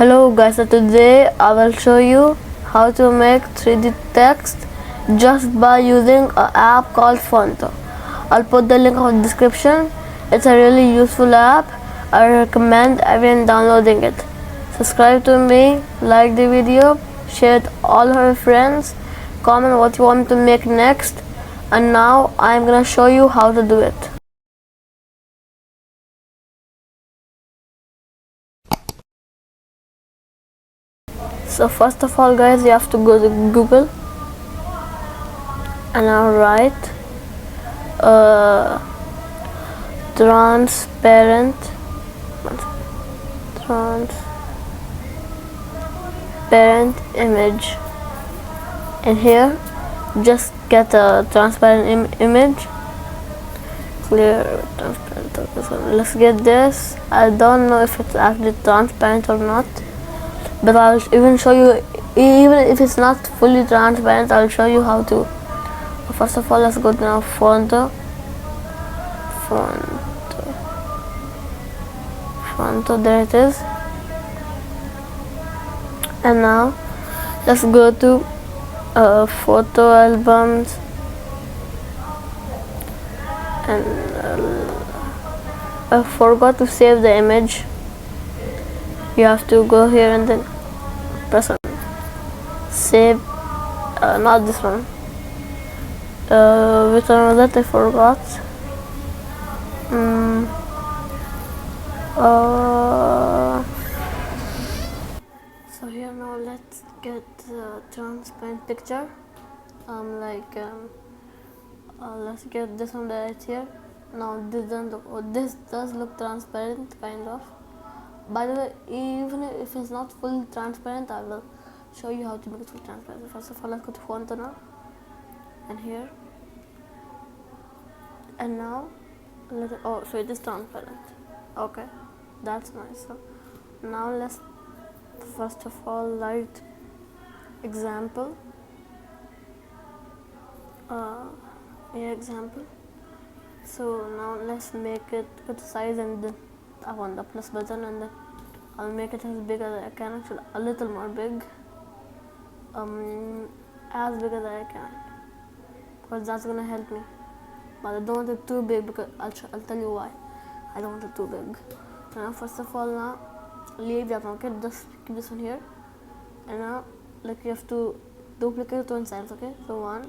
Hello guys, so today I will show you how to make 3D text just by using an app called Phonto. I'll put the link in the description. It's a really useful app. I recommend everyone downloading it. Subscribe to me, like the video, share it all your friends, comment what you want to make next, and now I'm gonna show you how to do it. So first of all guys, you have to go to Google and I'll write transparent image, and here just get a transparent image, clear transparent. Let's get this. I don't know if it's actually transparent or not, but I'll even show you. Even if it's not fully transparent, I'll show you how to. First of all, let's go to now Phonto, there it is. And now let's go to photo albums, and I forgot to save the image. You have to go here and then press on save. Not this one. Which one was that? I forgot. So here now let's get a transparent picture. Let's get this one right here. Now this does look transparent, kind of. By the way, even if it's not fully transparent, I will show you how to make it fully transparent. First of all, let's go to Phonto now, and here, and now so it is transparent. Okay, that's nice. So now let's first of all write example. Example. So now let's make it good size, and then I want the plus button, and then I'll make it as big as I can. Actually, a little more big. As big as I can, because that's gonna help me. But I don't want it too big, because I'll tell you why I don't want it too big. Now first of all, now leave that one. Okay, just keep this one here, and now like you have to duplicate two sides. Okay, so one.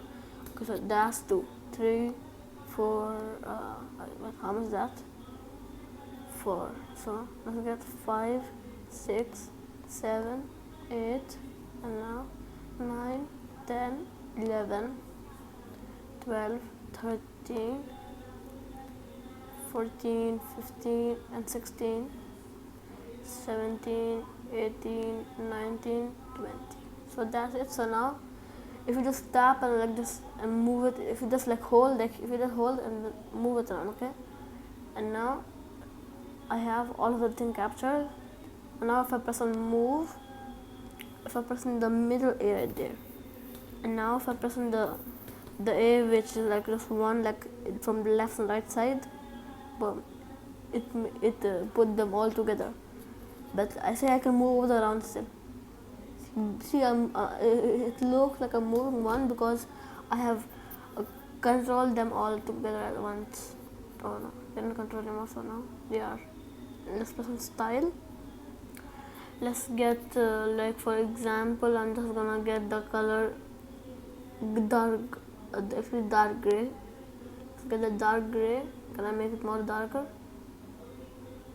Okay, so that's 2, 3, 4. How much is that? 4. So let's get 5, 6, 7, 8, and now 9, 10, 11, 12, 13, 14, 15, and 16, 17, 18, 19, 20. So that's it. So now if you just tap and like this and move it, if you just like hold, like if you just hold and move it around, okay? And now I have all of the thing captured. And now if I press on move, if I press in the middle A right there, and now if I press on the A, which is like just one, like from the left and right side, boom, it put them all together. But I say I can move it around still. See, it looks like I'm moving one because I have controlled them all together at once. Oh no, didn't control them also now. They are. Let's press on style. Let's get like for example, I'm just gonna get the color dark, actually dark gray. Let's get the dark gray. Can I make it more darker?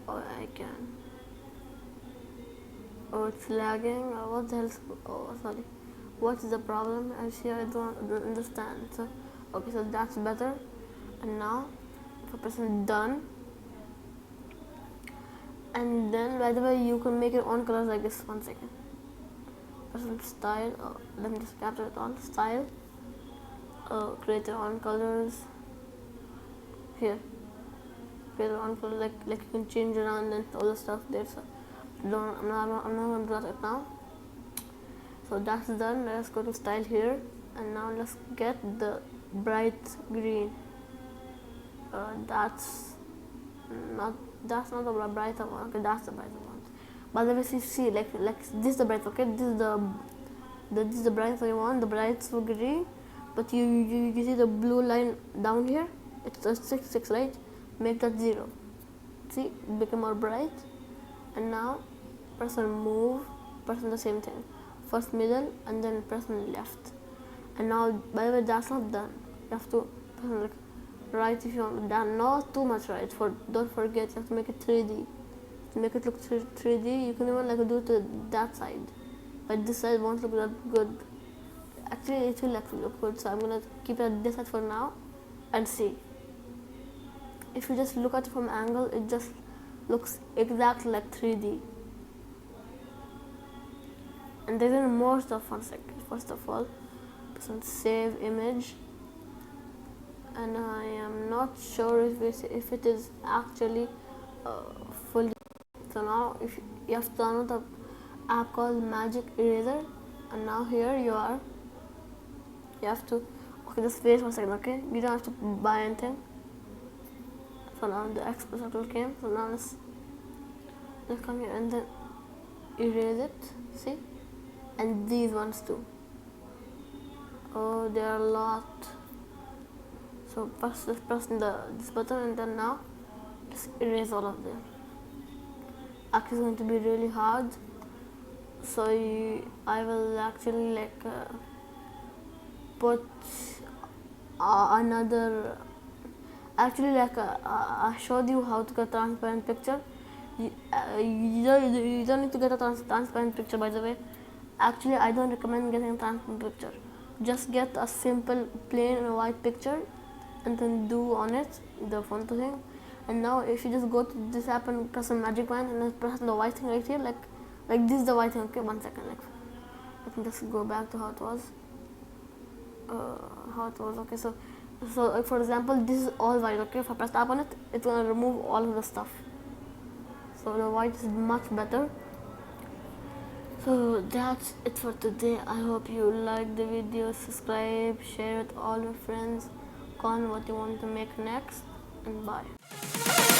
Oh, I can. Oh, it's lagging. What the hell? Oh, sorry. What's the problem? Actually, I don't understand. So, okay, so that's better. And now, if I press done, and then by the way, you can make your own colors like this. 1 second. Press on style. Oh, let me just capture it on style. Create your own colors. Here, create your own colors. Like you can change around and all the stuff there. So, I'm not gonna do that right now. So that's done. Let's go to style here, and now let's get the bright green. That's not the brighter one. Okay, that's the brighter one. by the way, see like this is the bright, okay, this is the bright that you want, the brights for green, but you see the blue line down here, it's a 6 right, make that 0, see, become more bright. And now press on move, press on the same thing, first middle and then press on left. And now, by the way, that's not done, you have to press on like right if you want that, not too much right, don't forget you have to make it 3D, to make it look 3D. You can even like do it to that side, but this side won't look that good. Actually it will look good, so I'm gonna keep it at this side for now and see. If you just look at it from angle, it just looks exactly like 3D. And there's even more stuff. One second. First of all, press on save image, and I am not sure if it is actually fully. So now if you have to download the app called Magic Eraser, and now here you are. You have to, okay, just wait for a second, okay, you don't have to buy anything. So now the express circle came, so now let's come here and then erase it, see, and these ones too. Oh, there are a lot. So first just press this button, and then now just erase all of them. Actually it's going to be really hard, so I will actually like put another, actually like I showed you how to get a transparent picture. You don't need to get a transparent picture, by the way. Actually I don't recommend getting a transparent picture, just get a simple plain and white picture and then do on it the Phonto thing. And now if you just go to this app and press on magic wand and then press on the white thing right here, like this is the white thing, okay, 1 second, like let me just go back to how it was. Okay, so like for example, this is all white, okay, if I press tap on it, it's gonna remove all of the stuff, so the white is much better. So that's it for today. I hope you liked the video. Subscribe, share with all your friends, comment what you want to make next, and bye.